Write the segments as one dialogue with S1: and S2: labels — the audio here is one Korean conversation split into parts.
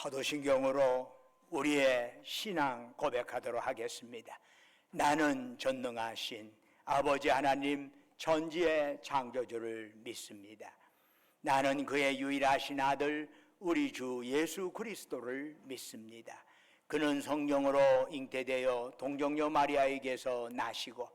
S1: 사도신경으로 우리의 신앙 고백하도록 하겠습니다. 나는 전능하신 아버지 하나님 천지의 창조주를 믿습니다. 나는 그의 유일하신 아들 우리 주 예수 그리스도를 믿습니다. 그는 성령으로 잉태되어 동정녀 마리아에게서 나시고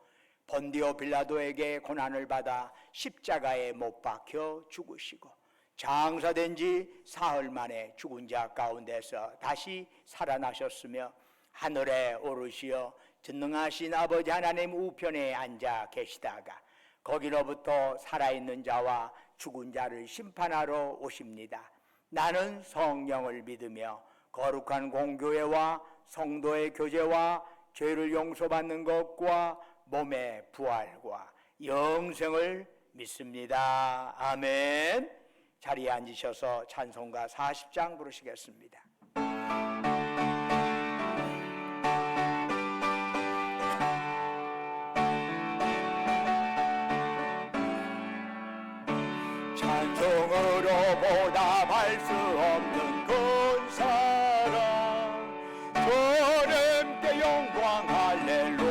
S1: 본디오 빌라도에게 고난을 받아 십자가에 못 박혀 죽으시고 장사된 지 사흘 만에 죽은 자 가운데서 다시 살아나셨으며 하늘에 오르시어 전능하신 아버지 하나님 우편에 앉아 계시다가 거기로부터 살아있는 자와 죽은 자를 심판하러 오십니다. 나는 성령을 믿으며 거룩한 공교회와 성도의 교제와 죄를 용서받는 것과 몸의 부활과 영생을 믿습니다. 아멘. 자리에 앉으셔서 찬송가 40장 부르시겠습니다. 찬송으로 보답할 수 없는 큰 사랑 주님께 영광 할렐루야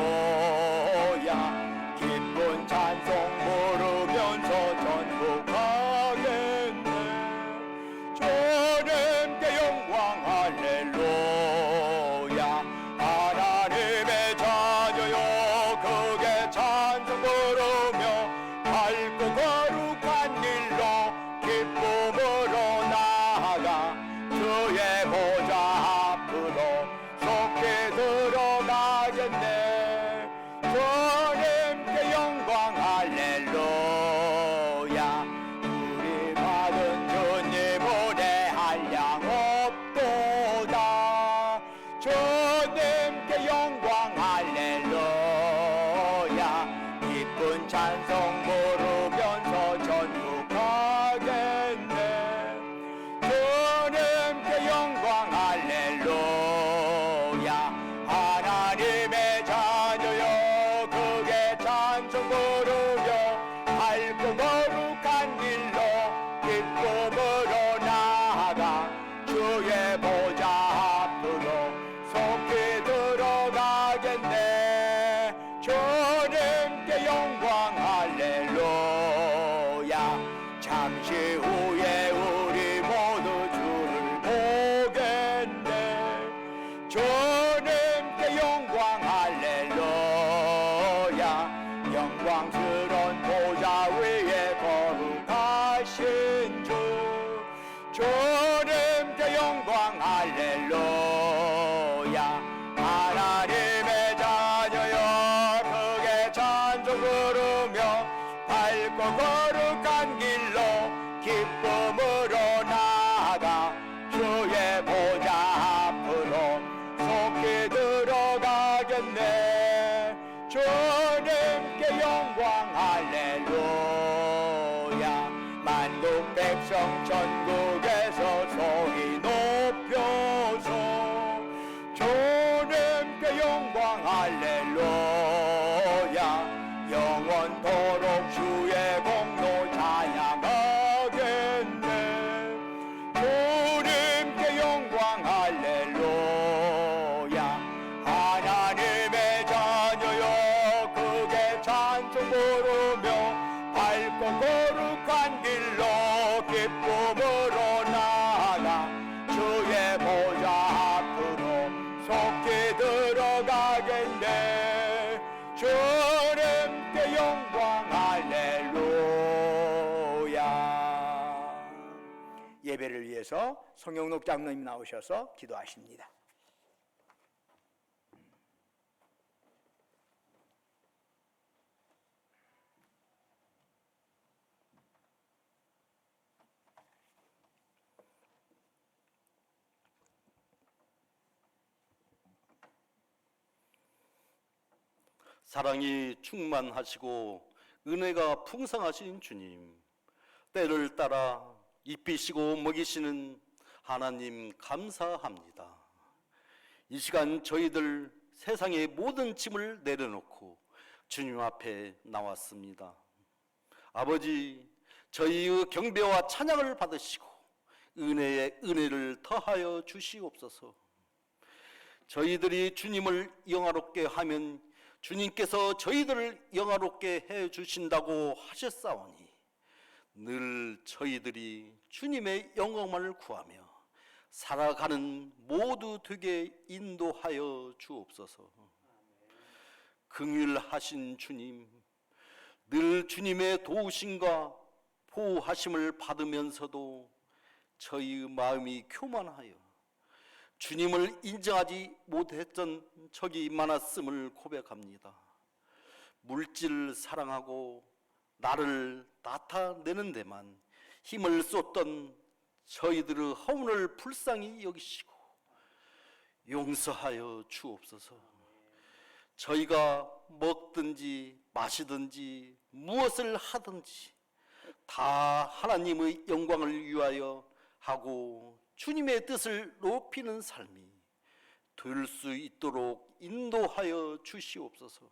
S1: 기쁜 찬송 부르면서 전국 가겠네 주님께 영광 할렐루야 하나님의 자녀여 크게 찬송 부르며 밝고 거룩한 길로 기쁨으로 나아가 주의 보좌 앞으로 속히 들어가겠네 주님께 영광 할렐루야 우리 받은 주님 은혜 한량 없도다 주님께 영광 할렐루야 기쁜 찬송 부르면서 전국 가겠네 주님께 영광 할렐루야 하나님의 자녀여 크게 찬송 부르며 밝고 거룩한 길로 기쁨으로 나아가 주의 보좌 앞으로 속히 들어가겠네 주님께 영광 할렐루야 잠시 후에 우리 모두 주를 보겠네 주님께 영광 할렐루야 영광스러운 보좌 위에 거룩하신 주 주님께 영광 할렐루야 하나님의 자녀여 크게 찬송 부르며 밝고 거룩한 길로 기쁨으로 나아가 주의 보좌 앞으로 속히 들어가겠네 주님께 영광 할렐루야 만국 백성 전국에서 소리 높여서 주님께 영광 할렐루야 영원토록 주의 공로 찬양하겠네 주님께 영광 할렐루야 하나님의 자녀여 크게 찬송 부르며 밝고 거룩한 길로 기쁨으로 나아가 주의 보좌 앞으로 속히 들어가겠네 주님께 영광 할렐루야 예배를 위해서 송영록 장로님 나오셔서 기도하십니다.
S2: 사랑이 충만하시고 은혜가 풍성하신 주님 때를 따라 입히시고 먹이시는 하나님 감사합니다. 이 시간 저희들 세상의 모든 짐을 내려놓고 주님 앞에 나왔습니다. 아버지 저희의 경배와 찬양을 받으시고 은혜에 은혜를 더하여 주시옵소서. 저희들이 주님을 영화롭게 하면 주님께서 저희들을 영화롭게 해 주신다고 하셨사오니 늘 저희들이 주님의 영광을 구하며 살아가는 모두 되게 인도하여 주옵소서. 긍휼하신 주님, 늘 주님의 도우심과 보호하심을 받으면서도 저희의 마음이 교만하여 주님을 인정하지 못했던 적이 많았음을 고백합니다. 물질을 사랑하고 나를 나타내는 데만 힘을 쏟던 저희들의 허물을 불쌍히 여기시고 용서하여 주옵소서. 저희가 먹든지 마시든지 무엇을 하든지 다 하나님의 영광을 위하여 하고 주님의 뜻을 높이는 삶이 될 수 있도록 인도하여 주시옵소서.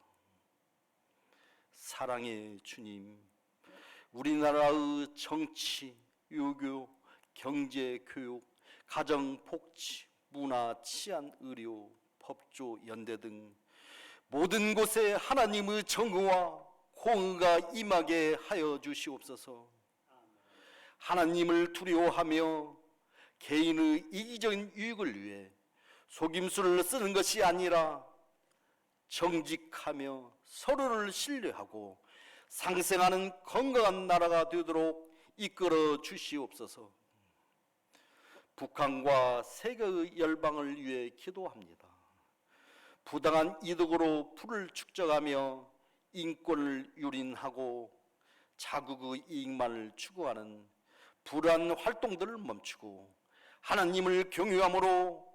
S2: 사랑의 주님, 우리나라의 정치, 외교, 경제, 교육, 가정, 복지, 문화, 치안, 의료, 법조, 연대 등 모든 곳에 하나님의 정의와 공의가 임하게 하여 주시옵소서. 하나님을 두려워하며 개인의 이기적인 유익을 위해 속임수를 쓰는 것이 아니라 정직하며 서로를 신뢰하고 상생하는 건강한 나라가 되도록 이끌어 주시옵소서. 북한과 세계의 열방을 위해 기도합니다. 부당한 이득으로 부를 축적하며 인권을 유린하고 자국의 이익만을 추구하는 불안 활동들을 멈추고 하나님을 경외함으로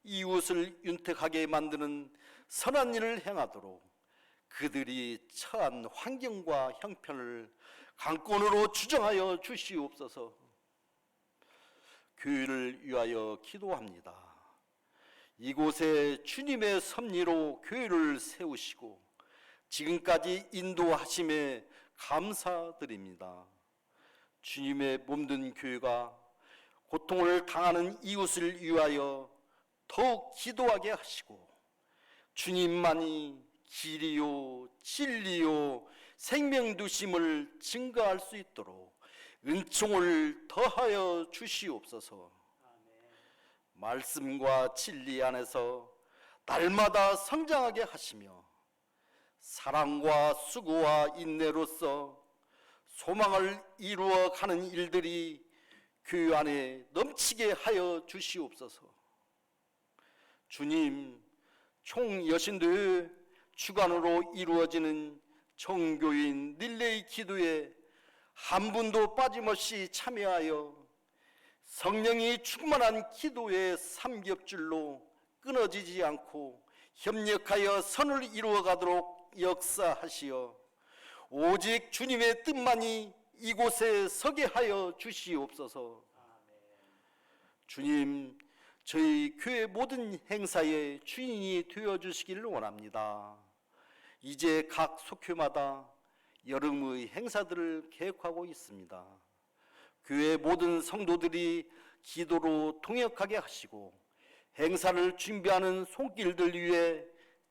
S2: 이웃을 윤택하게 만드는 선한 일을 행하도록 그들이 처한 환경과 형편을 강권으로 주정하여 주시옵소서. 교회를 위하여 기도합니다. 이곳에 주님의 섭리로 교회를 세우시고 지금까지 인도하심에 감사드립니다. 주님의 몸된 교회가 고통을 당하는 이웃을 위하여 더욱 기도하게 하시고 주님만이 길이요 진리요 생명 두심을 증거할 수 있도록 은총을 더하여 주시옵소서. 말씀과 진리 안에서 날마다 성장하게 하시며 사랑과 수고와 인내로서 소망을 이루어 가는 일들이 교회 안에 넘치게 하여 주시옵소서. 주님, 총 여신도의 주관으로 이루어지는 정교인 릴레이 기도에 한 분도 빠짐없이 참여하여 성령이 충만한 기도의 삼겹줄로 끊어지지 않고 협력하여 선을 이루어 가도록 역사하시어 오직 주님의 뜻만이 이곳에 서게 하여 주시옵소서. 주님, 저희 교회 모든 행사의 주인이 되어주시기를 원합니다. 이제 각 속교마다 여름의 행사들을 계획하고 있습니다. 교회 모든 성도들이 기도로 통역하게 하시고 행사를 준비하는 손길들 위해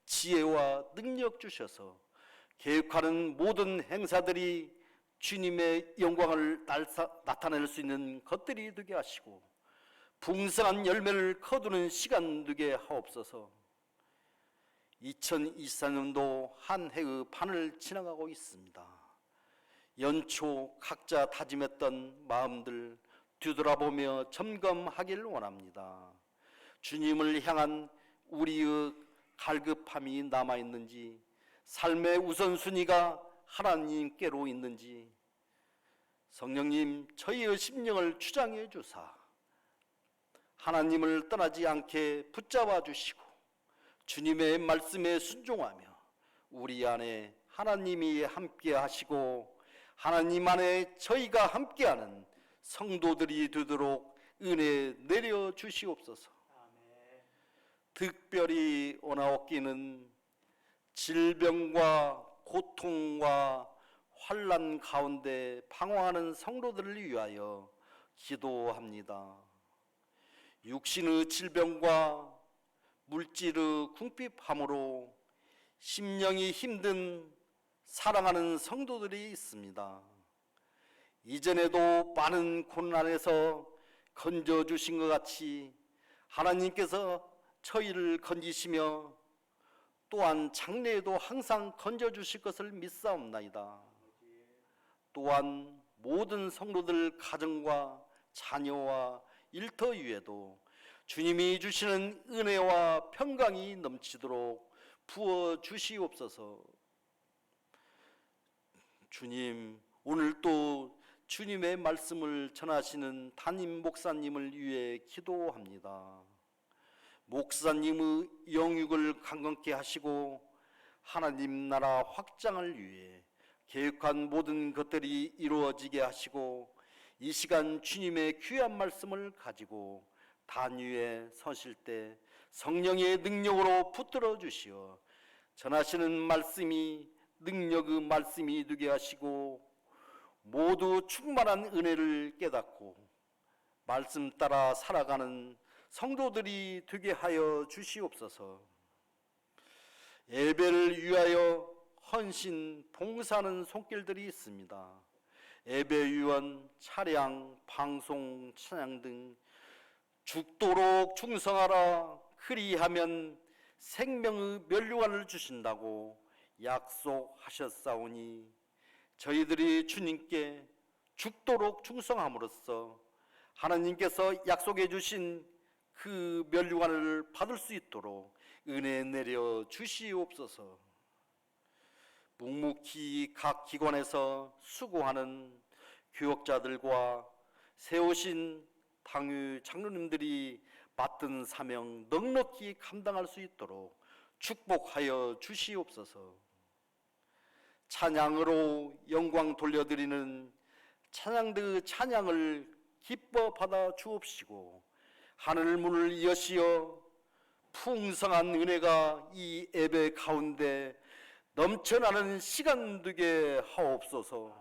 S2: 지혜와 능력 주셔서 계획하는 모든 행사들이 주님의 영광을 나타낼 수 있는 것들이 되게 하시고 풍성한 열매를 거두는 시간 되게 하옵소서. 2024년도 한 해의 반을 지나가고 있습니다. 연초 각자 다짐했던 마음들 뒤돌아보며 점검하기를 원합니다. 주님을 향한 우리의 갈급함이 남아있는지, 삶의 우선순위가 하나님께로 있는지 성령님 저희의 심령을 주장해 주사 하나님을 떠나지 않게 붙잡아 주시고 주님의 말씀에 순종하며 우리 안에 하나님이 함께 하시고 하나님 안에 저희가 함께하는 성도들이 되도록 은혜 내려 주시옵소서. 특별히 오나옵기는 질병과 고통과 환난 가운데 방황하는 성도들을 위하여 기도합니다. 육신의 질병과 물질의 궁핍함으로 심령이 힘든 사랑하는 성도들이 있습니다. 이전에도 많은 고난에서 건져주신 것 같이 하나님께서 저희를 건지시며 또한 장래에도 항상 건져주실 것을 믿사옵나이다. 또한 모든 성도들 가정과 자녀와 일터 위에도 주님이 주시는 은혜와 평강이 넘치도록 부어 주시옵소서. 주님, 오늘 또 주님의 말씀을 전하시는 담임 목사님을 위해 기도합니다. 목사님의 영육을 강건케 하시고 하나님 나라 확장을 위해 계획한 모든 것들이 이루어지게 하시고 이 시간 주님의 귀한 말씀을 가지고 단 위에 서실 때 성령의 능력으로 붙들어 주시어 전하시는 말씀이 능력의 말씀이 되게 하시고 모두 충만한 은혜를 깨닫고 말씀 따라 살아가는 성도들이 되게 하여 주시옵소서. 예배를 위하여 헌신, 봉사하는 손길들이 있습니다. 예배위원, 차량, 방송, 찬양 등 죽도록 충성하라 그리하면 생명의 면류관을 주신다고 약속하셨사오니 저희들이 주님께 죽도록 충성함으로써 하나님께서 약속해 주신 그 면류관을 받을 수 있도록 은혜 내려 주시옵소서. 묵묵히 각 기관에서 수고하는 교역자들과 세우신 당유 장로님들이 맡은 사명 넉넉히 감당할 수 있도록 축복하여 주시옵소서. 찬양으로 영광 돌려드리는 찬양들의 찬양을 기뻐 받아 주옵시고 하늘 문을 여시어 풍성한 은혜가 이 예배 가운데 넘쳐나는 시간 되게 하옵소서.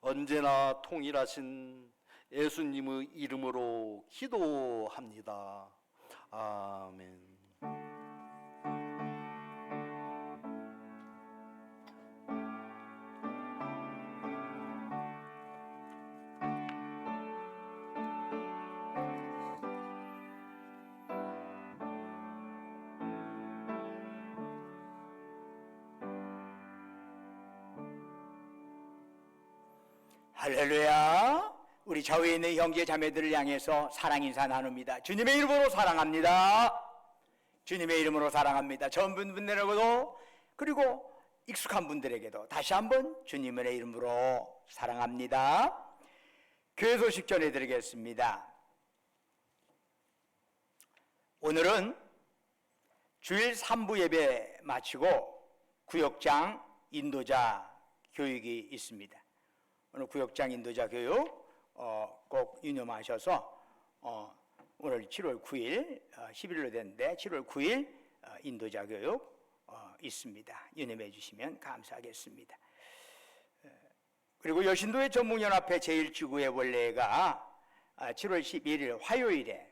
S2: 언제나 통일하신 예수님의 이름으로 기도합니다. 아멘.
S1: 할렐루야. 우리 좌우에 있는 형제 자매들을 향해서 사랑 인사 나눕니다. 주님의 이름으로 사랑합니다. 주님의 이름으로 사랑합니다. 처음 본 분들에게도 그리고 익숙한 분들에게도 다시 한번 주님의 이름으로 사랑합니다. 교회 소식 전해드리겠습니다. 오늘은 주일 3부 예배 마치고 구역장 인도자 교육이 있습니다. 오늘 구역장 인도자 교육 꼭 유념하셔서 오늘 7월 9일 11일로 됐는데 7월 9일 인도자 교육 있습니다. 유념해 주시면 감사하겠습니다. 그리고 여신도회 전북연합회 제1지구의 원래가 7월 11일 화요일에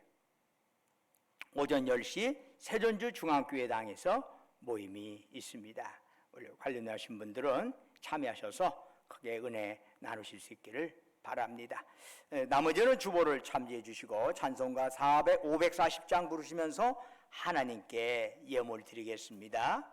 S1: 오전 10시 세전주 중앙교회당에서 모임이 있습니다. 관련하신 분들은 참여하셔서 크게 은혜 나누실 수 있기를 바랍니다. 나머지는 주보를 참조해 주시고 찬송가 540장 부르시면서 하나님께 예물 드리겠습니다.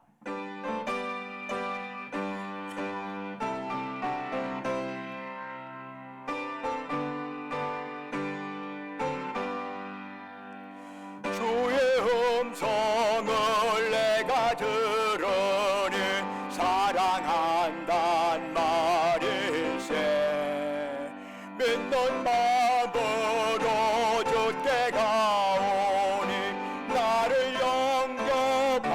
S1: 주의 음성을 내가 들으니 사랑한단 말일세 믿는 마음으로 주께 가오니 나를 영접하소서.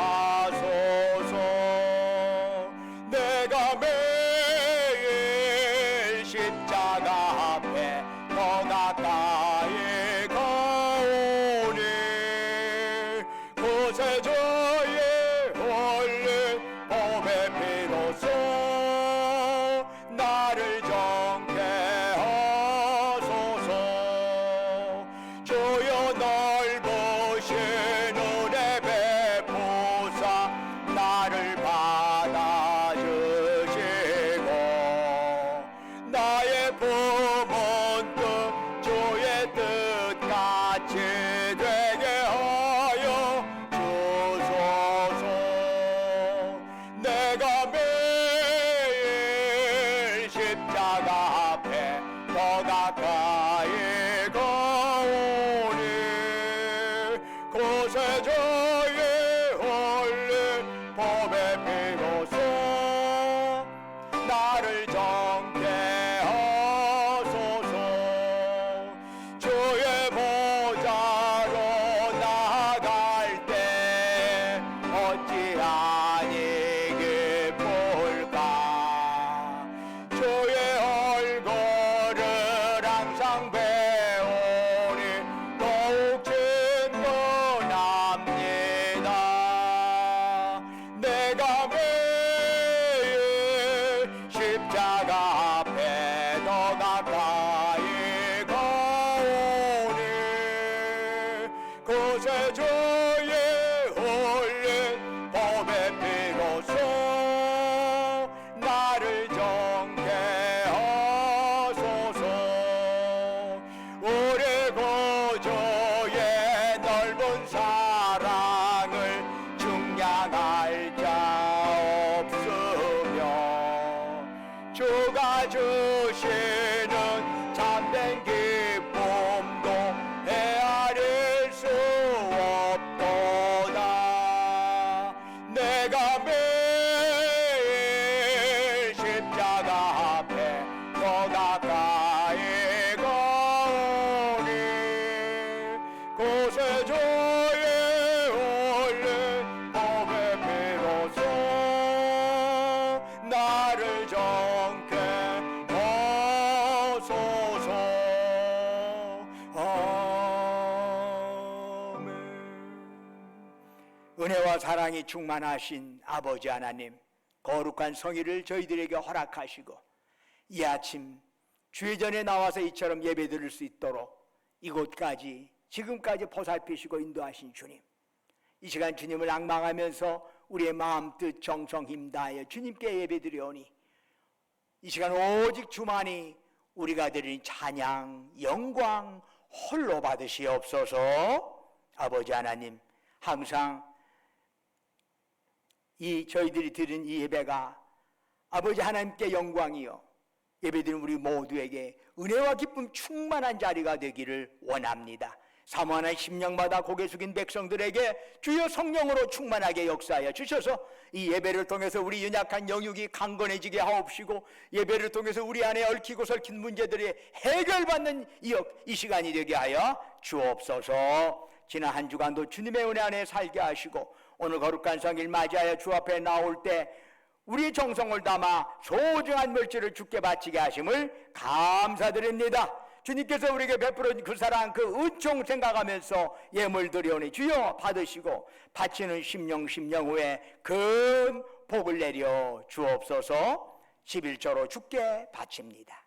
S1: 내가 매일 십자가 앞에 더 가까이 가오니 구세주의 흘린 보배 피로써 나를 정케 하소서. 주여 문득 주의 뜻같이 되게 하여 주소서. 내가 매일 십자가 앞에 더 가까이 가오니 구세주의 흘린 법의 피로써 나를 정케 하소서. 주의 보좌로 나아갈 때 어찌하니 기쁠까. 주의 얼굴을 항상 배우니 더욱 친근합니다. 내가 매일 십자가 앞에 더 가까이 가오니 구세주의 흘린 법의 피로써 나를 정케 하소서. 우리 구주의 넓은 사랑을 중량할 자 없으며 주가 주시는 참된 기쁨도 헤아릴 수 없도다. 내가 매일 십자가 앞에 더 가까이 가오니 구세주의 흘린 법의 피로써 나를 정케 하소서. 아멘. 은혜와 사랑이 충만하신 아버지 하나님, 거룩한 성의를 저희들에게 허락하시고 이 아침 주의 전에 나와서 이처럼 예배 드릴 수 있도록 이곳까지 지금까지 보살피시고 인도하신 주님, 이 시간 주님을 앙망하면서 우리의 마음 뜻 정성 힘 다하여 주님께 예배드리오니 이 시간 오직 주만이 우리가 드리는 찬양 영광 홀로 받으시옵소서. 아버지 하나님, 항상 이 저희들이 드린 이 예배가 아버지 하나님께 영광이요 예배드린 우리 모두에게 은혜와 기쁨 충만한 자리가 되기를 원합니다. 사모하는 심령마다 고개 숙인 백성들에게 주여 성령으로 충만하게 역사하여 주셔서 이 예배를 통해서 우리 연약한 영육이 강건해지게 하옵시고 예배를 통해서 우리 안에 얽히고 설킨 문제들이 해결받는 이 시간이 되게 하여 주옵소서. 지난 한 주간도 주님의 은혜 안에 살게 하시고 오늘 거룩한 성일 맞이하여 주 앞에 나올 때 우리의 정성을 담아 소중한 물질을 주께 바치게 하심을 감사드립니다. 주님께서 우리에게 베풀어준 그 사랑 그 은총 생각하면서 예물 드려오니 주여 받으시고 바치는 심령 후에 큰 복을 내려 주옵소서. 11조로 주께 바칩니다.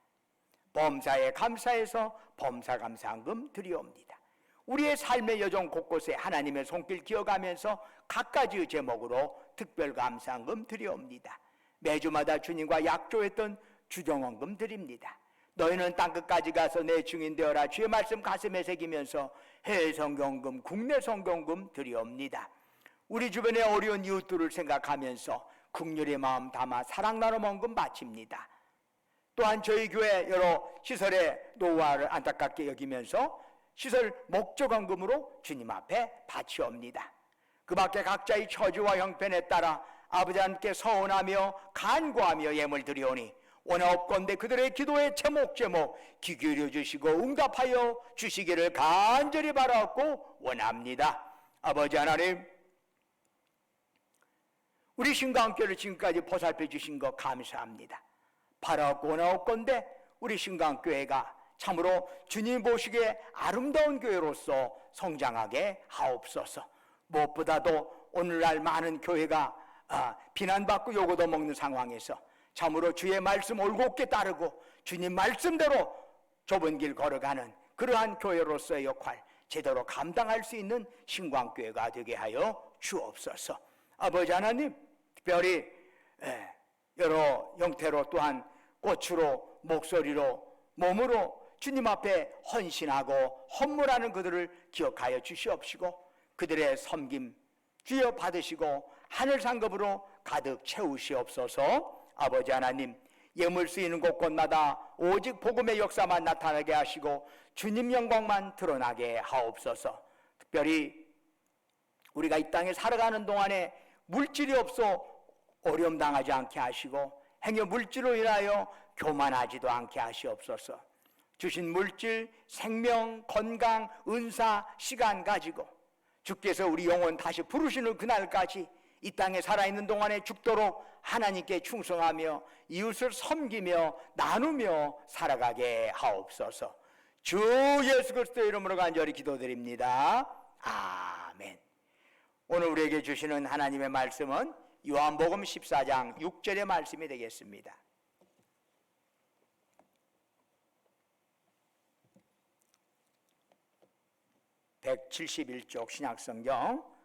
S1: 범사에 감사해서 범사감사한금 드리옵니다. 우리의 삶의 여정 곳곳에 하나님의 손길 기억하면서 각가지의 제목으로 특별감사한금 드리옵니다. 매주마다 주님과 약조했던 주정원금 드립니다. 너희는 땅끝까지 가서 내 증인 되어라. 주의 말씀 가슴에 새기면서 해외 성경금, 국내 성경금 드리옵니다. 우리 주변의 어려운 이웃들을 생각하면서 긍휼의 마음 담아 사랑 나눔 헌금 바칩니다. 또한 저희 교회 여러 시설의 노후화를 안타깝게 여기면서 시설 목적헌금으로 주님 앞에 바치옵니다. 그 밖에 각자의 처지와 형편에 따라 아버지 하나님께 서원하며 간구하며 예물 드리오니 원하옵건대 그들의 기도의 제목 귀 기울여 주시고 응답하여 주시기를 간절히 바라옵고 원합니다. 아버지 하나님, 우리 신강교를 지금까지 보살펴 주신 것 감사합니다. 바라옵고 원하옵건대 우리 신강교회가 참으로 주님 보시기에 아름다운 교회로서 성장하게 하옵소서. 무엇보다도 오늘날 많은 교회가 비난받고 요거도 먹는 상황에서 참으로 주의 말씀 올곧게 따르고 주님 말씀대로 좁은 길 걸어가는 그러한 교회로서의 역할 제대로 감당할 수 있는 신광교회가 되게 하여 주옵소서. 아버지 하나님, 특별히 여러 형태로 또한 꽃으로 목소리로 몸으로 주님 앞에 헌신하고 헌물하는 그들을 기억하여 주시옵시고 그들의 섬김 주여 받으시고 하늘 상급으로 가득 채우시옵소서. 아버지 하나님, 예물 쓰이는 곳곳마다 오직 복음의 역사만 나타나게 하시고 주님 영광만 드러나게 하옵소서. 특별히 우리가 이 땅에 살아가는 동안에 물질이 없어 어려움 당하지 않게 하시고 행여 물질로 인하여 교만하지도 않게 하시옵소서. 주신 물질, 생명, 건강, 은사, 시간 가지고 주께서 우리 영혼 다시 부르시는 그날까지 이 땅에 살아있는 동안에 죽도록 하나님께 충성하며 이웃을 섬기며 나누며 살아가게 하옵소서. 주 예수 그리스도의 이름으로 간절히 기도드립니다. 아멘. 오늘 우리에게 주시는 하나님의 말씀은 요한복음 14장 6절의 말씀이 되겠습니다. (171쪽) 신약성경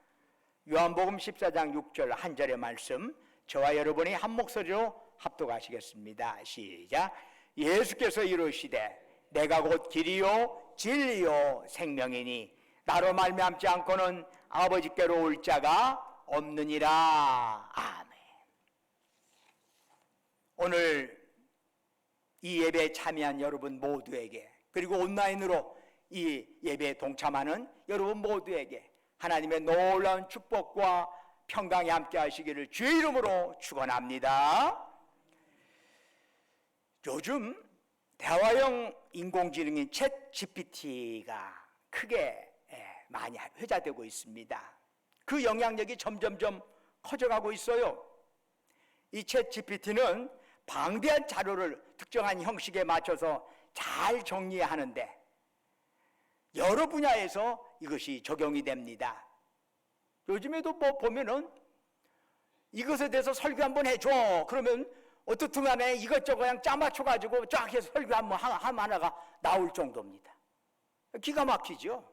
S1: 요한복음 14장 6절 한 절의 말씀, 저와 여러분이 한 목소리로 합독하시겠습니다. 시작. 예수께서 이르시되 내가 곧 길이요 진리요 생명이니 나로 말미암지 않고는 아버지께로 올 자가 없느니라. 아멘. 오늘 이 예배에 참여한 여러분 모두에게, 그리고 온라인으로 이 예배에 동참하는 여러분 모두에게 하나님의 놀라운 축복과 평강이 함께 하시기를 주의 이름으로 축원합니다. 요즘 대화형 인공지능인 챗 GPT가 크게 많이 회자되고 있습니다. 그 영향력이 점점점 커져가고 있어요. 이 챗 GPT는 방대한 자료를 특정한 형식에 맞춰서 잘 정리하는데 여러 분야에서 이것이 적용이 됩니다. 요즘에도 뭐 보면은 이것에 대해서 설교 한번 해줘. 그러면 어떻든 간에 이것저것 그냥 짜맞춰가지고 쫙 해서 설교 하나가 나올 정도입니다. 기가 막히죠.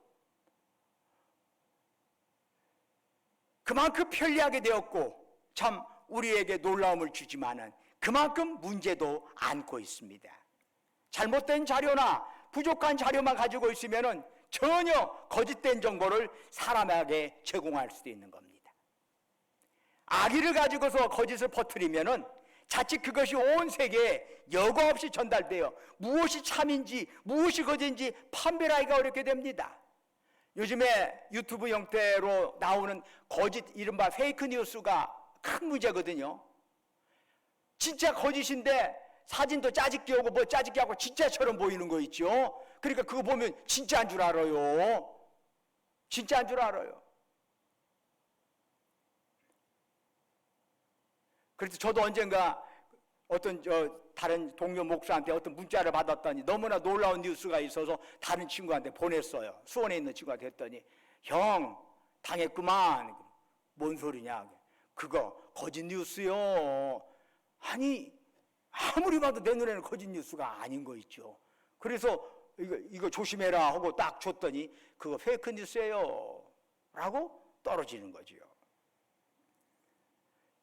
S1: 그만큼 편리하게 되었고 참 우리에게 놀라움을 주지만은 그만큼 문제도 안고 있습니다. 잘못된 자료나 부족한 자료만 가지고 있으면은 전혀 거짓된 정보를 사람에게 제공할 수도 있는 겁니다. 악의를 가지고서 거짓을 퍼뜨리면은 자칫 그것이 온 세계에 여과 없이 전달되어 무엇이 참인지 무엇이 거짓인지 판별하기가 어렵게 됩니다. 요즘에 유튜브 형태로 나오는 거짓, 이른바 페이크 뉴스가 큰 문제거든요. 진짜 거짓인데 사진도 짜집기 하고 뭐 짜집기 하고 진짜처럼 보이는 거 있죠. 그러니까 그거 보면 진짜인 줄 알아요. 진짜인 줄 알아요. 그래서 저도 언젠가 어떤 다른 동료 목사한테 어떤 문자를 받았더니 너무나 놀라운 뉴스가 있어서 다른 친구한테 보냈어요. 수원에 있는 친구한테 했더니 형 당했구만. 뭔 소리냐. 그거 거짓 뉴스요. 아니 아무리 봐도 내 눈에는 거짓 뉴스가 아닌 거 있죠. 그래서 이거 조심해라 하고 딱 줬더니 그거 페이크 뉴스예요 라고 떨어지는 거지요.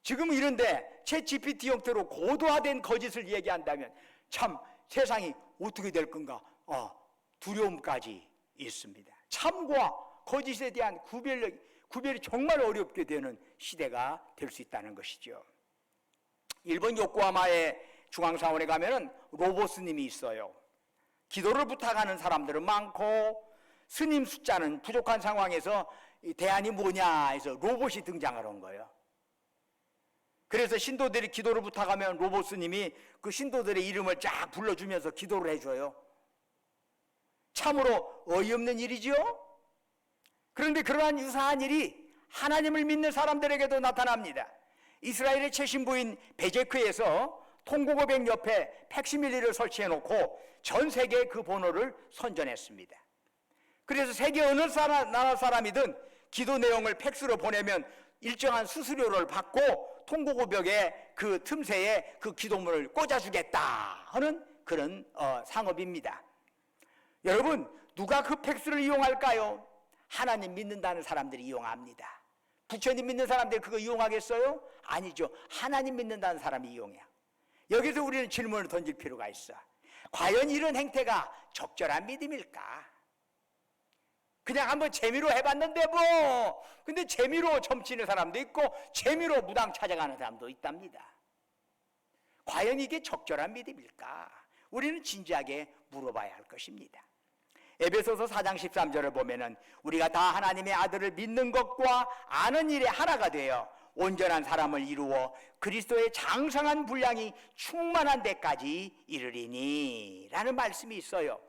S1: 지금은 이런데 챗 GPT 형태로 고도화된 거짓을 얘기한다면 참 세상이 어떻게 될 건가 두려움까지 있습니다. 참과 거짓에 대한 구별이 정말 어렵게 되는 시대가 될 수 있다는 것이죠. 일본 요코하마의 중앙사원에 가면은 로봇 스님이 있어요. 기도를 부탁하는 사람들은 많고 스님 숫자는 부족한 상황에서 대안이 뭐냐 해서 로봇이 등장을 한 거예요. 그래서 신도들이 기도를 부탁하면 로봇 스님이 그 신도들의 이름을 쫙 불러주면서 기도를 해줘요. 참으로 어이없는 일이죠. 그런데 그러한 유사한 일이 하나님을 믿는 사람들에게도 나타납니다. 이스라엘의 최신부인 베제크에서 통곡어백 옆에 팩시밀리를 설치해놓고 전 세계에 그 번호를 선전했습니다. 그래서 세계 어느 나라 사람이든 기도 내용을 팩스로 보내면 일정한 수수료를 받고 통곡어벽의 그 틈새에 그 기도문을 꽂아주겠다 하는 그런 상업입니다. 여러분, 누가 그 팩스를 이용할까요? 하나님 믿는다는 사람들이 이용합니다. 부처님 믿는 사람들이 그거 이용하겠어요? 아니죠. 하나님 믿는다는 사람이 이용해요. 여기서 우리는 질문을 던질 필요가 있어. 과연 이런 행태가 적절한 믿음일까? 그냥 한번 재미로 해봤는데 뭐, 근데 재미로 점치는 사람도 있고 재미로 무당 찾아가는 사람도 있답니다. 과연 이게 적절한 믿음일까? 우리는 진지하게 물어봐야 할 것입니다. 에베소서 4장 13절을 보면은 우리가 다 하나님의 아들을 믿는 것과 아는 일에 하나가 되어 온전한 사람을 이루어 그리스도의 장성한 분량이 충만한 데까지 이르리니 라는 말씀이 있어요.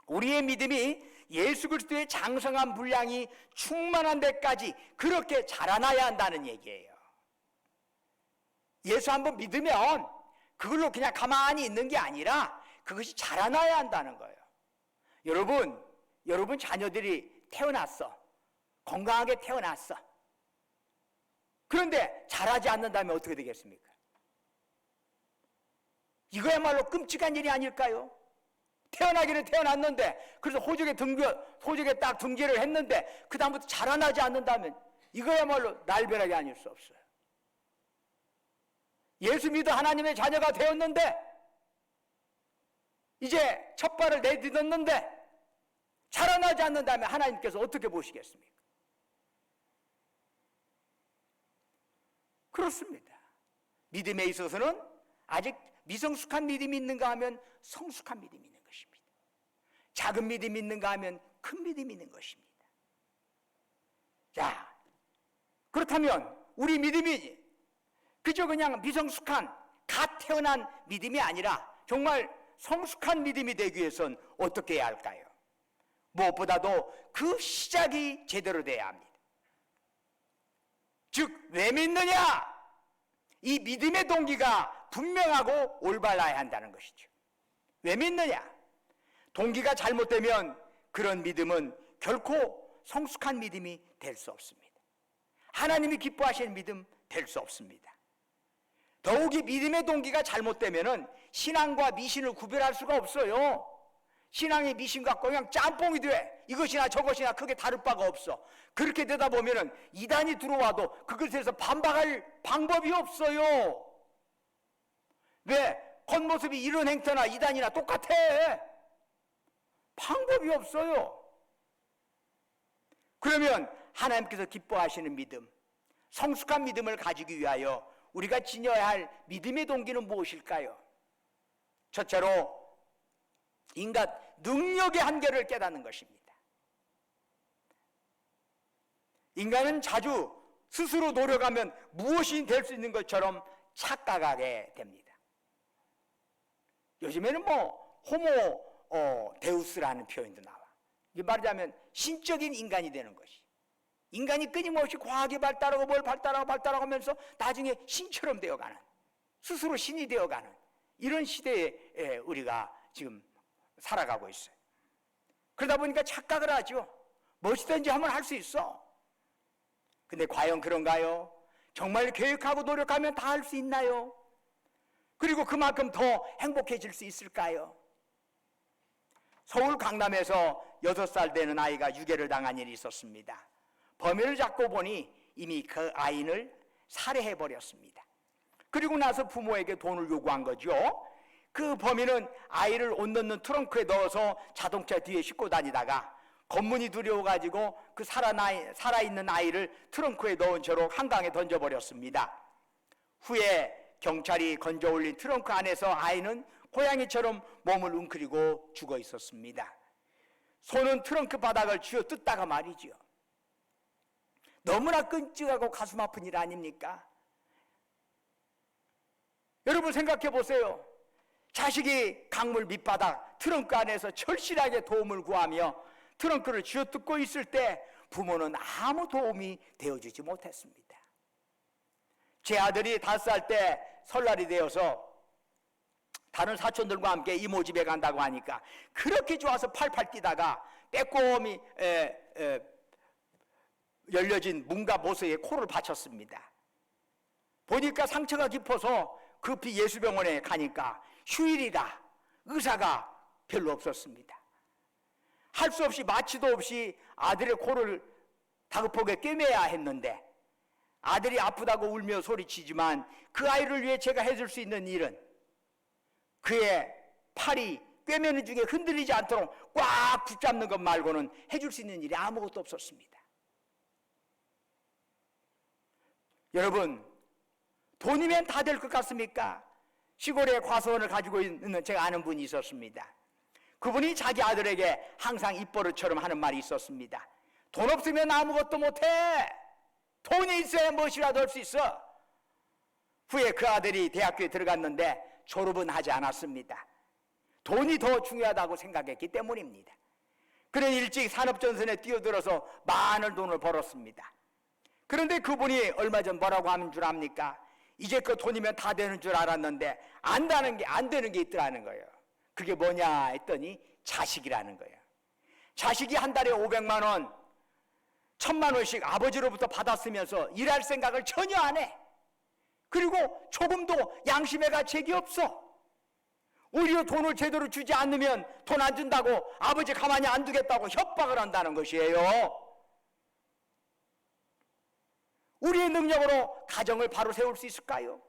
S1: 우리의 믿음이 예수 그리스도의 장성한 분량이 충만한 데까지 그렇게 자라나야 한다는 얘기예요. 예수 한번 믿으면 그걸로 그냥 가만히 있는 게 아니라 그것이 자라나야 한다는 거예요. 여러분 자녀들이 태어났어. 건강하게 태어났어. 그런데 자라지 않는다면 어떻게 되겠습니까? 이거야말로 끔찍한 일이 아닐까요? 태어나기는 태어났는데, 그래서 호적에 딱 등재를 했는데 그 다음부터 자라나지 않는다면 이거야말로 날벼락이 아닐 수 없어요. 예수 믿어 하나님의 자녀가 되었는데 이제 첫 발을 내딛었는데 자라나지 않는다면 하나님께서 어떻게 보시겠습니까? 그렇습니다. 믿음에 있어서는 아직 미성숙한 믿음이 있는가 하면 성숙한 믿음이 있는 것입니다. 작은 믿음이 있는가 하면 큰 믿음이 있는 것입니다. 자, 그렇다면 우리 믿음이 그저 그냥 미성숙한 갓 태어난 믿음이 아니라 정말 성숙한 믿음이 되기 위해서는 어떻게 해야 할까요? 무엇보다도 그 시작이 제대로 돼야 합니다. 즉, 왜 믿느냐? 이 믿음의 동기가 분명하고 올바라야 한다는 것이죠. 왜 믿느냐? 동기가 잘못되면 그런 믿음은 결코 성숙한 믿음이 될 수 없습니다. 하나님이 기뻐하시는 믿음 될 수 없습니다. 더욱이 믿음의 동기가 잘못되면은 신앙과 미신을 구별할 수가 없어요. 신앙이 미신 같고 그냥 짬뽕이 돼. 이것이나 저것이나 크게 다를 바가 없어. 그렇게 되다 보면은 이단이 들어와도 그것에서 반박할 방법이 없어요. 왜? 겉모습이 이런 행태나 이단이나 똑같아. 방법이 없어요. 그러면 하나님께서 기뻐하시는 믿음, 성숙한 믿음을 가지기 위하여 우리가 지녀야 할 믿음의 동기는 무엇일까요? 첫째로 인간 능력의 한계를 깨닫는 것입니다. 인간은 자주 스스로 노력하면 무엇이 될 수 있는 것처럼 착각하게 됩니다. 요즘에는 호모 데우스라는 표현도 나와. 이게 말하자면 신적인 인간이 되는 것이. 인간이 끊임없이 과학이 발달하고 뭘 발달하고 하면서 나중에 신처럼 되어가는, 스스로 신이 되어가는 이런 시대에 우리가 지금 살아가고 있어요. 그러다 보니까 착각을 하죠. 무엇이든지 하면 할 수 있어. 근데 과연 그런가요? 정말 계획하고 노력하면 다 할 수 있나요? 그리고 그만큼 더 행복해질 수 있을까요? 서울 강남에서 6살 되는 아이가 유괴를 당한 일이 있었습니다. 범인을 잡고 보니 이미 그 아이를 살해해버렸습니다. 그리고 나서 부모에게 돈을 요구한 거죠. 그 범인은 아이를 옷 넣는 트렁크에 넣어서 자동차 뒤에 싣고 다니다가 검문이 두려워가지고 그 살아있는 아이를 트렁크에 넣은 채로 한강에 던져버렸습니다. 후에 경찰이 건져올린 트렁크 안에서 아이는 고양이처럼 몸을 웅크리고 죽어 있었습니다. 손은 트렁크 바닥을 쥐어 뜯다가 말이죠. 너무나 끔찍하고 가슴 아픈 일 아닙니까? 여러분 생각해 보세요. 자식이 강물 밑바닥 트렁크 안에서 절실하게 도움을 구하며 트렁크를 쥐어뜯고 있을 때 부모는 아무 도움이 되어주지 못했습니다. 제 아들이 5살 때 설날이 되어서 다른 사촌들과 함께 이모 집에 간다고 하니까 그렇게 좋아서 팔팔 뛰다가 빼꼼히 열려진 문과 모서에 코를 받쳤습니다. 보니까 상처가 깊어서 급히 예수병원에 가니까 휴일이라 의사가 별로 없었습니다. 할 수 없이 마취도 없이 아들의 코를 다급하게 꿰매야 했는데 아들이 아프다고 울며 소리치지만 그 아이를 위해 제가 해줄 수 있는 일은 그의 팔이 꿰매는 중에 흔들리지 않도록 꽉 붙잡는 것 말고는 해줄 수 있는 일이 아무것도 없었습니다. 여러분, 돈이면 다 될 것 같습니까? 시골에 과수원을 가지고 있는 제가 아는 분이 있었습니다. 그분이 자기 아들에게 항상 입버릇처럼 하는 말이 있었습니다. 돈 없으면 아무것도 못해. 돈이 있어야 무엇이라도 할 수 있어. 후에 그 아들이 대학교에 들어갔는데 졸업은 하지 않았습니다. 돈이 더 중요하다고 생각했기 때문입니다. 그는 일찍 산업전선에 뛰어들어서 많은 돈을 벌었습니다. 그런데 그분이 얼마 전 뭐라고 하는 줄 압니까? 이제껏 돈이면 다 되는 줄 알았는데 안 되는 게 있더라는 거예요. 그게 뭐냐 했더니 자식이라는 거예요. 자식이 한 달에 500만 원, 1000만 원씩 아버지로부터 받았으면서 일할 생각을 전혀 안 해. 그리고 조금도 양심의 가책이 없어. 오히려 돈을 제대로 주지 않으면 돈 안 준다고 아버지 가만히 안 두겠다고 협박을 한다는 것이에요. 우리의 능력으로 가정을 바로 세울 수 있을까요?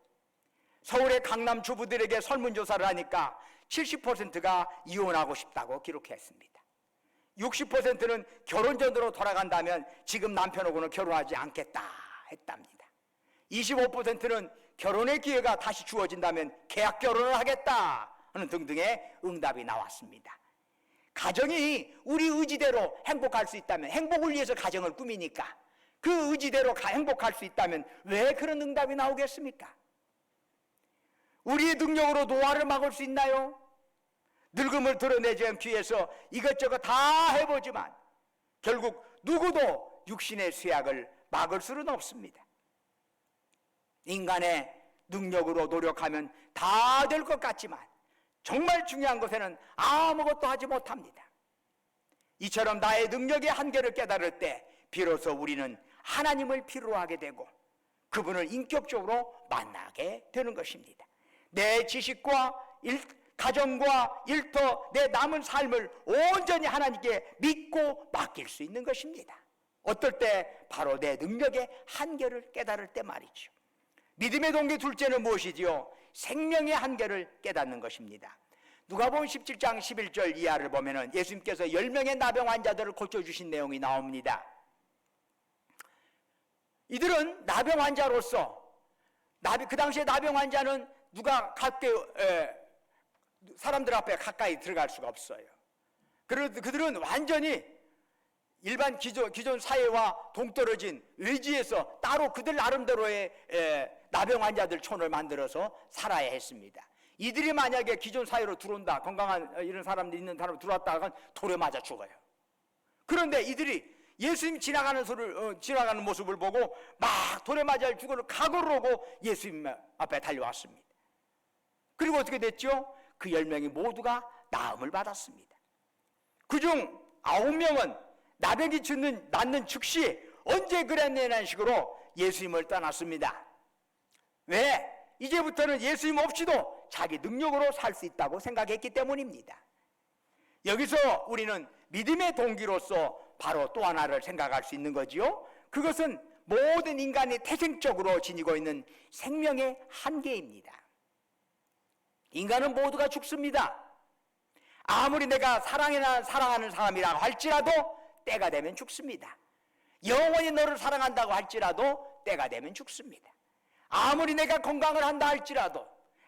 S1: 서울의 강남 주부들에게 설문조사를 하니까 70%가 이혼하고 싶다고 기록했습니다. 60%는 결혼 전으로 돌아간다면 지금 남편하고는 결혼하지 않겠다 했답니다. 25%는 결혼의 기회가 다시 주어진다면 계약 결혼을 하겠다 하는 등등의 응답이 나왔습니다. 가정이 우리 의지대로 행복할 수 있다면, 행복을 위해서 가정을 꾸미니까 그 의지대로 행복할 수 있다면 왜 그런 응답이 나오겠습니까? 우리의 능력으로 노화를 막을 수 있나요? 늙음을 드러내지 않기 위해서 이것저것 다 해보지만 결국 누구도 육신의 쇠약을 막을 수는 없습니다. 인간의 능력으로 노력하면 다 될 것 같지만 정말 중요한 것에는 아무것도 하지 못합니다. 이처럼 나의 능력의 한계를 깨달을 때 비로소 우리는 하나님을 필요로 하게 되고 그분을 인격적으로 만나게 되는 것입니다. 내 지식과 가정과 일터, 내 남은 삶을 온전히 하나님께 믿고 맡길 수 있는 것입니다. 어떨 때? 바로 내 능력의 한계를 깨달을 때 말이죠. 믿음의 동기 둘째는 무엇이지요? 생명의 한계를 깨닫는 것입니다. 누가복음 17장 11절 이하를 보면은 예수님께서 10명의 나병 환자들을 고쳐주신 내용이 나옵니다. 이들은 나병 환자로서, 그 당시에 나병 환자는 누가 사람들 앞에 가까이 들어갈 수가 없어요. 그들은 완전히 일반 기존 사회와 동떨어진 외지에서 따로 그들 나름대로의 나병 환자들 촌을 만들어서 살아야 했습니다. 이들이 만약에 기존 사회로 들어온다, 건강한 이런 사람들 있는 사람으로 들어왔다가 돌에 맞아 죽어요. 그런데 이들이 예수님 지나가는 모습을 보고 막 돌에 맞아 죽을 각오를 하고 예수님 앞에 달려왔습니다. 그리고 어떻게 됐죠? 그 10명이 모두가 나음을 받았습니다. 그중 9명은 나병이 낫는 즉시 언제 그랬냐는 식으로 예수님을 떠났습니다. 왜? 이제부터는 예수님 없이도 자기 능력으로 살 수 있다고 생각했기 때문입니다. 여기서 우리는 믿음의 동기로서 바로 또 하나를 생각할 수 있는 거지요. 그것은 모든 인간이 태생적으로 지니고 있는 생명의 한계입니다. 인간은 모두가 죽습니다. 아무리 내가 사랑하는 사람이라고 할지라도 때가 되면 죽습니다. 영원히 너를 사랑한다고 할지라도 때가 되면 죽습니다. 아무리 내가 건강을 한다 할지라도,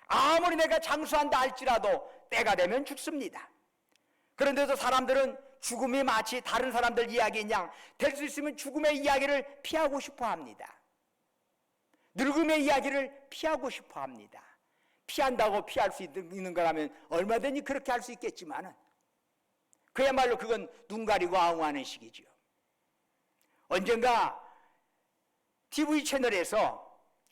S1: 아무리 내가 장수한다 할지라도 때가 되면 죽습니다. 그런데도 사람들은 죽음이 마치 다른 사람들 이야기인 양 될 수 있으면 죽음의 이야기를 피하고 싶어 합니다. 늙음의 이야기를 피하고 싶어 합니다. 피한다고 피할 수 있는 거라면 얼마든지 그렇게 할 수 있겠지만은 그야말로 그건 눈 가리고 아웅하는 식이죠. 언젠가 TV 채널에서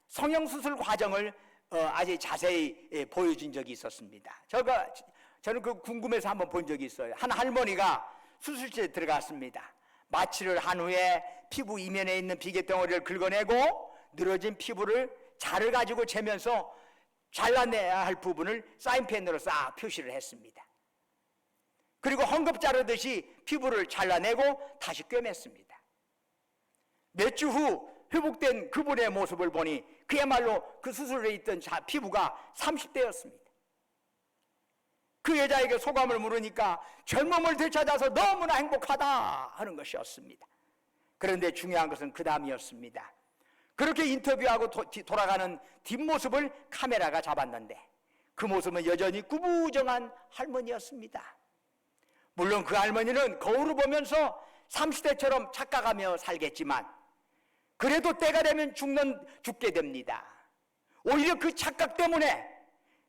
S1: 성형수술 과정을 아주 자세히 보여준 적이 있었습니다. 저는 그 궁금해서 한번 본 적이 있어요. 한 할머니가 수술실에 들어갔습니다. 마취를 한 후에 피부 이면에 있는 비계덩어리를 긁어내고 늘어진 피부를 자를 가지고 재면서 잘라내야 할 부분을 사인펜으로 싹 표시를 했습니다. 그리고 헝겊 자르듯이 피부를 잘라내고 다시 꿰맸습니다. 몇 주 후 회복된 그분의 모습을 보니 그야말로 그 수술에 있던 피부가 30대였습니다. 그 여자에게 소감을 물으니까 젊음을 되찾아서 너무나 행복하다 하는 것이었습니다. 그런데 중요한 것은 그 다음이었습니다. 그렇게 인터뷰하고 돌아가는 뒷모습을 카메라가 잡았는데 그 모습은 여전히 구부정한 할머니였습니다. 물론 그 할머니는 거울을 보면서 30대처럼 착각하며 살겠지만 그래도 때가 되면 죽게 됩니다. 오히려 그 착각 때문에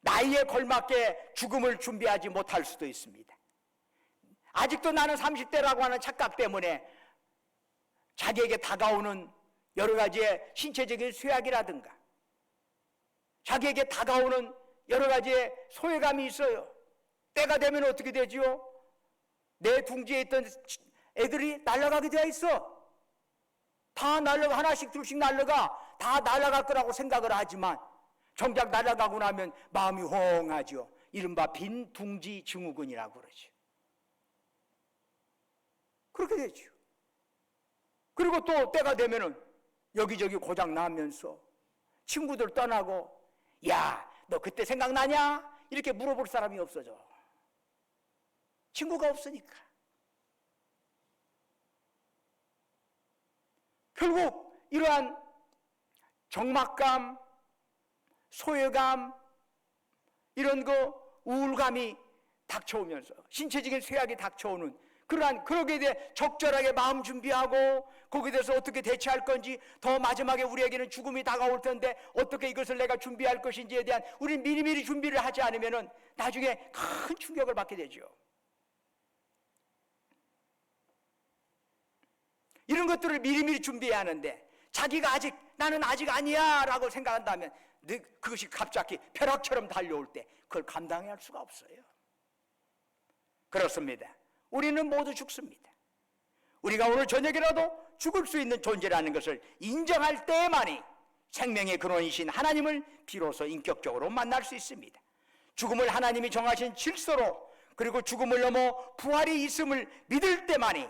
S1: 나이에 걸맞게 죽음을 준비하지 못할 수도 있습니다. 아직도 나는 30대라고 하는 착각 때문에 자기에게 다가오는 여러 가지의 신체적인 쇠약이라든가 자기에게 다가오는 여러 가지의 소외감이 있어요. 때가 되면 어떻게 되지요? 내 둥지에 있던 애들이 날아가게 되어 있어. 다 날아가, 하나씩 둘씩 날아가, 다 날아갈 거라고 생각을 하지만 정작 날아가고 나면 마음이 호응하죠. 이른바 빈 둥지 증후군이라고 그러죠. 그렇게 되죠. 그리고 또 때가 되면은 여기저기 고장 나면서 친구들 떠나고 야, 너 그때 생각나냐? 이렇게 물어볼 사람이 없어져. 친구가 없으니까. 결국 이러한 적막감, 소외감, 이런 우울감이 닥쳐오면서 신체적인 쇠약이 닥쳐오는 그러기에 대해 적절하게 마음 준비하고 거기에 대해서 어떻게 대처할 건지 더 마지막에 우리에게는 죽음이 다가올 텐데 어떻게 이것을 내가 준비할 것인지에 대한 우리는 미리미리 준비를 하지 않으면 나중에 큰 충격을 받게 되죠. 이런 것들을 미리미리 준비해야 하는데 자기가 나는 아직 아니야 라고 생각한다면 그것이 갑자기 벼락처럼 달려올 때 그걸 감당할 수가 없어요. 그렇습니다. 우리는 모두 죽습니다. 우리가 오늘 저녁이라도 죽을 수 있는 존재라는 것을 인정할 때만이 생명의 근원이신 하나님을 비로소 인격적으로 만날 수 있습니다. 죽음을 하나님이 정하신 질서로 그리고 죽음을 넘어 부활이 있음을 믿을 때만이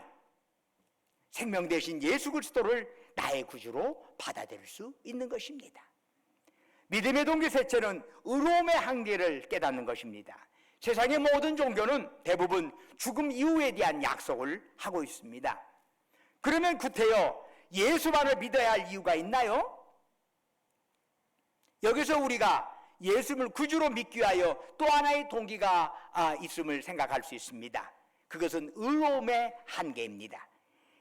S1: 생명 대신 예수 그리스도를 나의 구주로 받아들일 수 있는 것입니다. 믿음의 동기 셋째는 의로움의 한계를 깨닫는 것입니다. 세상의 모든 종교는 대부분 죽음 이후에 대한 약속을 하고 있습니다. 그러면 구태여 예수만을 믿어야 할 이유가 있나요? 여기서 우리가 예수를 구주로 믿기 위하여 또 하나의 동기가 있음을 생각할 수 있습니다. 그것은 의로움의 한계입니다.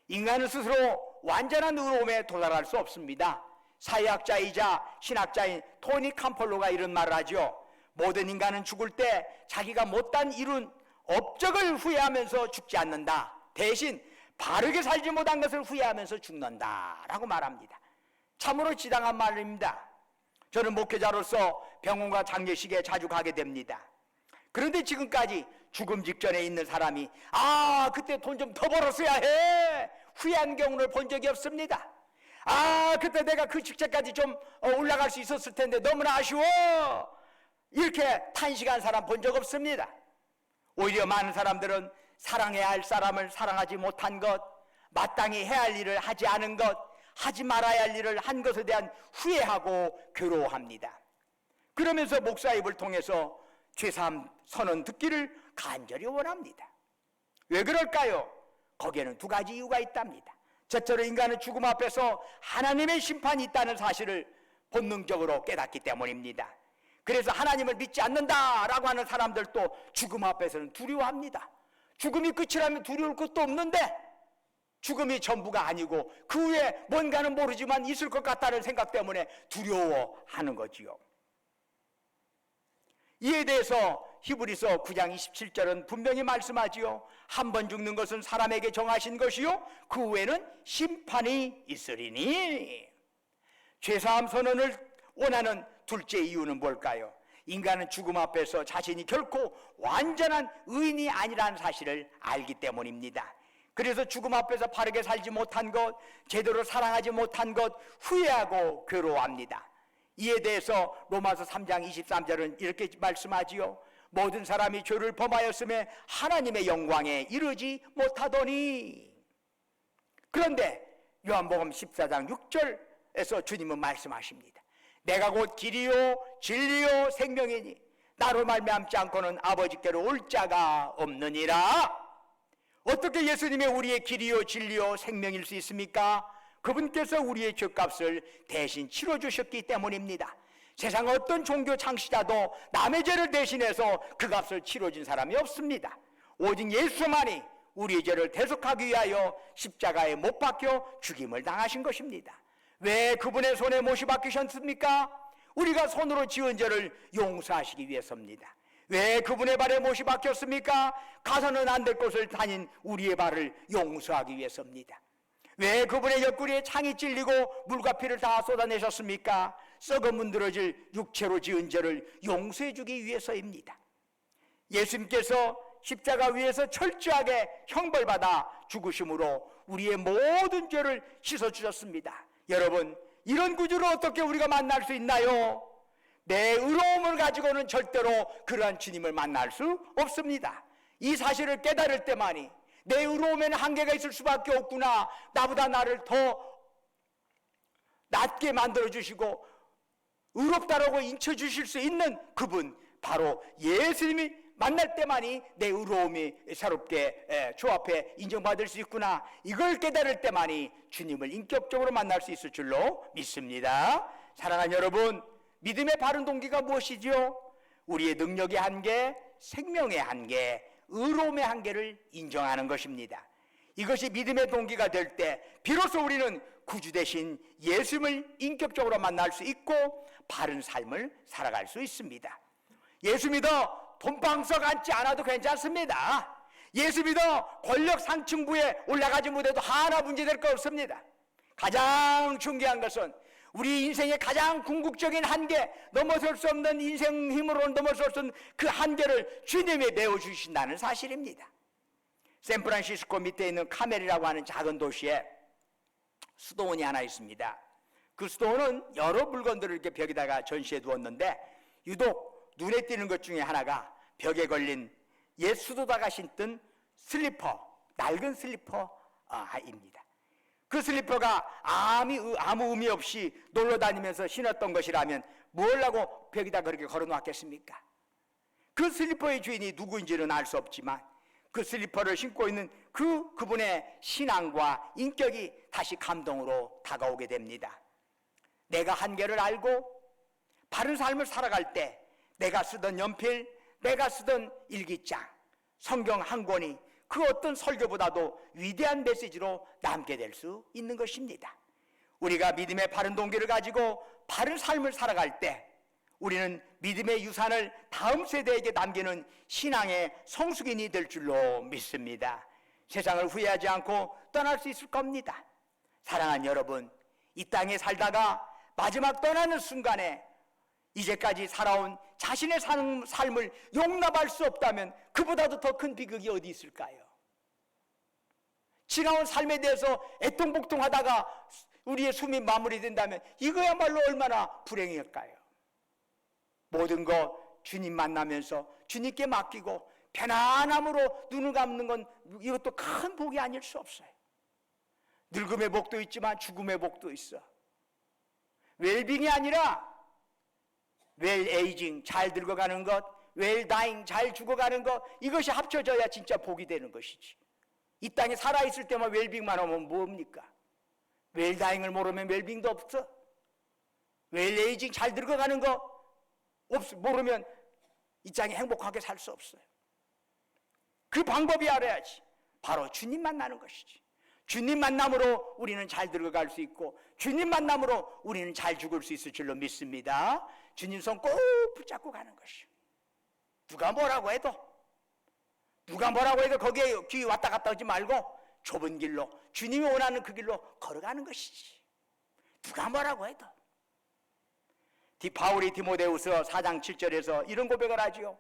S1: 인간은 스스로 완전한 의로움에 도달할 수 없습니다. 사회학자이자 신학자인 토니 캄펄로가 이런 말을 하죠. 모든 인간은 죽을 때 자기가 못한 이룬 업적을 후회하면서 죽지 않는다. 대신 바르게 살지 못한 것을 후회하면서 죽는다 라고 말합니다. 참으로 지당한 말입니다. 저는 목회자로서 병원과 장례식에 자주 가게 됩니다. 그런데 지금까지 죽음 직전에 있는 사람이 그때 돈 좀 더 벌었어야 해 후회한 경우를 본 적이 없습니다. 그때 내가 그 직책까지 좀 올라갈 수 있었을 텐데 너무나 아쉬워 이렇게 탄식한 사람 본 적 없습니다. 오히려 많은 사람들은 사랑해야 할 사람을 사랑하지 못한 것, 마땅히 해야 할 일을 하지 않은 것, 하지 말아야 할 일을 한 것에 대한 후회하고 괴로워합니다. 그러면서 목사 입을 통해서 죄사함 선언 듣기를 간절히 원합니다. 왜 그럴까요? 거기에는 두 가지 이유가 있답니다. 첫째로 인간은 죽음 앞에서 하나님의 심판이 있다는 사실을 본능적으로 깨닫기 때문입니다. 그래서 하나님을 믿지 않는다라고 하는 사람들도 죽음 앞에서는 두려워합니다. 죽음이 끝이라면 두려울 것도 없는데 죽음이 전부가 아니고 그 후에 뭔가는 모르지만 있을 것 같다는 생각 때문에 두려워하는 거지요. 이에 대해서 히브리서 9장 27절은 분명히 말씀하지요. 한 번 죽는 것은 사람에게 정하신 것이요 그 후에는 심판이 있으리니. 죄사함 선언을 원하는 둘째 이유는 뭘까요? 인간은 죽음 앞에서 자신이 결코 완전한 의인이 아니라는 사실을 알기 때문입니다. 그래서 죽음 앞에서 바르게 살지 못한 것, 제대로 사랑하지 못한 것 후회하고 괴로워합니다. 이에 대해서 로마서 3장 23절은 이렇게 말씀하지요. 모든 사람이 죄를 범하였음에 하나님의 영광에 이르지 못하더니. 그런데 요한복음 14장 6절에서 주님은 말씀하십니다. 내가 곧 길이요 진리요 생명이니 나로 말미암지 않고는 아버지께로 올 자가 없느니라. 어떻게 예수님의 우리의 길이요 진리요 생명일 수 있습니까? 그분께서 우리의 죄값을 대신 치러주셨기 때문입니다. 세상 어떤 종교 창시자도 남의 죄를 대신해서 그 값을 치러준 사람이 없습니다. 오직 예수만이 우리의 죄를 대속하기 위하여 십자가에 못 박혀 죽임을 당하신 것입니다. 왜 그분의 손에 못이 박히셨습니까? 우리가 손으로 지은 죄를 용서하시기 위해서입니다. 왜 그분의 발에 못이 박혔습니까? 가서는 안 될 곳을 다닌 우리의 발을 용서하기 위해서입니다. 왜 그분의 옆구리에 창이 찔리고 물과 피를 다 쏟아내셨습니까? 썩어 문드러질 육체로 지은 죄를 용서해 주기 위해서입니다. 예수님께서 십자가 위에서 철저하게 형벌받아 죽으심으로 우리의 모든 죄를 씻어주셨습니다. 여러분, 이런 구주를 어떻게 우리가 만날 수 있나요? 내 의로움을 가지고는 절대로 그러한 주님을 만날 수 없습니다. 이 사실을 깨달을 때만이 내 의로움에는 한계가 있을 수밖에 없구나, 나보다 나를 더 낮게 만들어주시고 의롭다라고 인쳐주실 수 있는 그분, 바로 예수님이 만날 때만이 내 의로움이 새롭게 주 앞에 인정받을 수 있구나, 이걸 깨달을 때만이 주님을 인격적으로 만날 수 있을 줄로 믿습니다. 사랑하는 여러분, 믿음의 바른 동기가 무엇이죠? 우리의 능력의 한계, 생명의 한계, 의로움의 한계를 인정하는 것입니다. 이것이 믿음의 동기가 될 때 비로소 우리는 구주 되신 예수님을 인격적으로 만날 수 있고 바른 삶을 살아갈 수 있습니다. 예수 믿어 돈방석 앉지 않아도 괜찮습니다. 예수 믿어 권력 상층부에 올라가지 못해도 하나 문제될 거 없습니다. 가장 중요한 것은 우리 인생의 가장 궁극적인 한계, 넘어설 수 없는 인생 힘으로는 넘어설 수 없는 그 한계를 주님이 내어주신다는 사실입니다. 샌프란시스코 밑에 있는 카멜이라고 하는 작은 도시에 수도원이 하나 있습니다. 그 수도원은 여러 물건들을 이렇게 벽에다가 전시해 두었는데 유독 눈에 띄는 것 중에 하나가 벽에 걸린 옛 수도다가 신던 슬리퍼, 낡은 슬리퍼입니다. 그 슬리퍼가 아무 의미 없이 놀러 다니면서 신었던 것이라면 뭘 하고 벽에다 그렇게 걸어놓았겠습니까? 그 슬리퍼의 주인이 누구인지는 알 수 없지만 그 슬리퍼를 신고 있는 그분의 신앙과 인격이 다시 감동으로 다가오게 됩니다. 내가 한계를 알고 바른 삶을 살아갈 때 내가 쓰던 연필, 내가 쓰던 일기장, 성경 한 권이 그 어떤 설교보다도 위대한 메시지로 남게 될 수 있는 것입니다. 우리가 믿음의 바른 동기를 가지고 바른 삶을 살아갈 때 우리는 믿음의 유산을 다음 세대에게 남기는 신앙의 성숙인이 될 줄로 믿습니다. 세상을 후회하지 않고 떠날 수 있을 겁니다. 사랑하는 여러분, 이 땅에 살다가 마지막 떠나는 순간에 이제까지 살아온 자신의 삶을 용납할 수 없다면 그보다도 더 큰 비극이 어디 있을까요? 지나온 삶에 대해서 애통복통하다가 우리의 숨이 마무리된다면 이거야말로 얼마나 불행할까요? 모든 거 주님 만나면서 주님께 맡기고 편안함으로 눈을 감는 건 이것도 큰 복이 아닐 수 없어요. 늙음의 복도 있지만 죽음의 복도 있어. 웰빙이 아니라 웰 에이징, 잘 늙어가는 것, 웰 다잉, 잘 죽어가는 것, 이것이 합쳐져야 진짜 복이 되는 것이지. 이 땅에 살아있을 때만 웰빙만 하면 뭡니까? 웰 다잉을 모르면 웰빙도 없어. 웰 에이징, 잘 늙어가는 거 모르면 이 땅에 행복하게 살 수 없어요. 그 방법이 알아야지. 바로 주님 만나는 것이지. 주님 만남으로 우리는 잘 늙어갈 수 있고 주님 만남으로 우리는 잘 죽을 수 있을 줄로 믿습니다. 주님 손 꼭 붙잡고 가는 것이요. 누가 뭐라고 해도 거기에 귀 왔다 갔다 하지 말고 좁은 길로 주님이 원하는 그 길로 걸어가는 것이지. 누가 뭐라고 해도. 바울이 디모데후서 4장 7절에서 이런 고백을 하지요.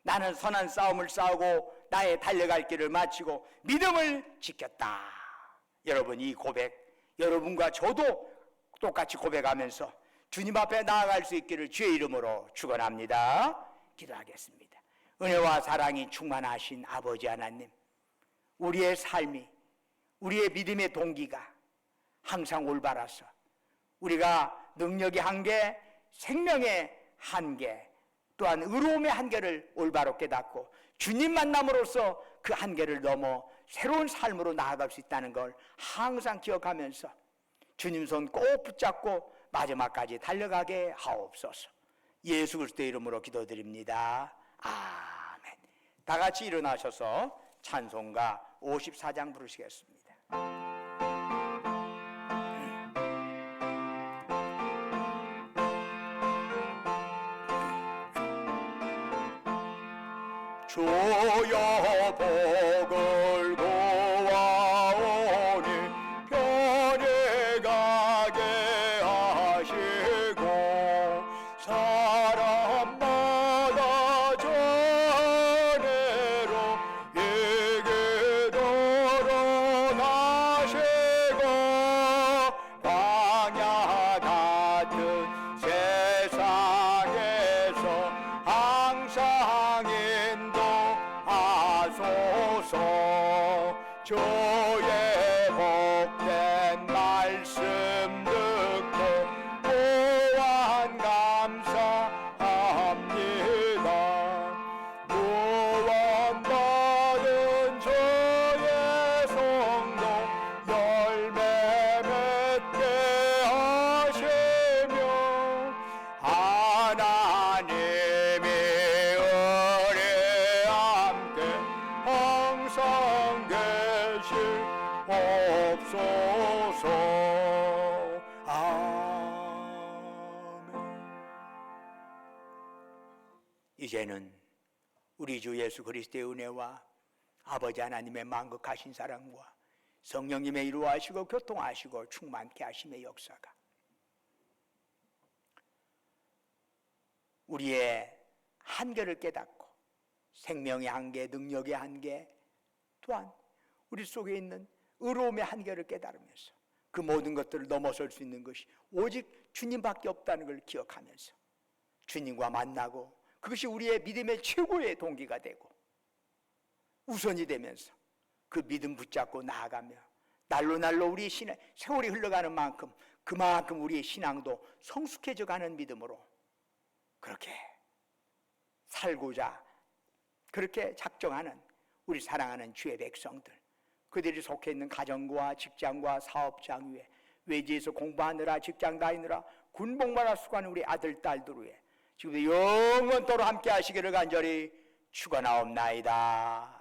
S1: 나는 선한 싸움을 싸우고 나의 달려갈 길을 마치고 믿음을 지켰다. 여러분, 이 고백 여러분과 저도 똑같이 고백하면서 주님 앞에 나아갈 수 있기를 주의 이름으로 축원합니다. 기도하겠습니다. 은혜와 사랑이 충만하신 아버지 하나님, 우리의 삶이, 우리의 믿음의 동기가 항상 올바라서 우리가 능력의 한계, 생명의 한계, 또한 의로움의 한계를 올바로 깨닫고 주님 만남으로써 그 한계를 넘어 새로운 삶으로 나아갈 수 있다는 걸 항상 기억하면서 주님 손 꼭 붙잡고 마지막까지 달려가게 하옵소서. 예수 그리스도의 이름으로 기도드립니다. 아멘. 다 같이 일어나셔서 찬송가 54장 부르시겠습니다. 주여 복을 구하오니 편히 가게 하시고 사람마다 전해로 이기도록 하시고 광야 같은 세상에서 항상 인도하소서. 주의 복된 말씀 듣고 또한 감사합니다. 구원받은 주의 성도 열매 맺게 하시며 하나님이 우리 함께 항상 계실 없소서. 아멘. 이제는 우리 주 예수 그리스도의 은혜와 아버지 하나님의 만극하신 사랑과 성령님의 이루하시고 교통하시고 충만케 하심의 역사가 우리의 한계를 깨닫고 생명의 한계, 능력의 한계, 또한 우리 속에 있는 의로움의 한계를 깨달으면서 그 모든 것들을 넘어설 수 있는 것이 오직 주님밖에 없다는 걸 기억하면서 주님과 만나고 그것이 우리의 믿음의 최고의 동기가 되고 우선이 되면서 그 믿음 붙잡고 나아가며 날로 우리의 신앙, 세월이 흘러가는 만큼 그만큼 우리의 신앙도 성숙해져 가는 믿음으로 그렇게 살고자 그렇게 작정하는 우리 사랑하는 주의 백성들, 그들이 속해 있는 가정과 직장과 사업장 위에 외지에서 공부하느라 직장 다니느라 군복무하라 수고하는 우리 아들 딸들 위에 지금도 영원토록 함께 하시기를 간절히 축원하옵나이다.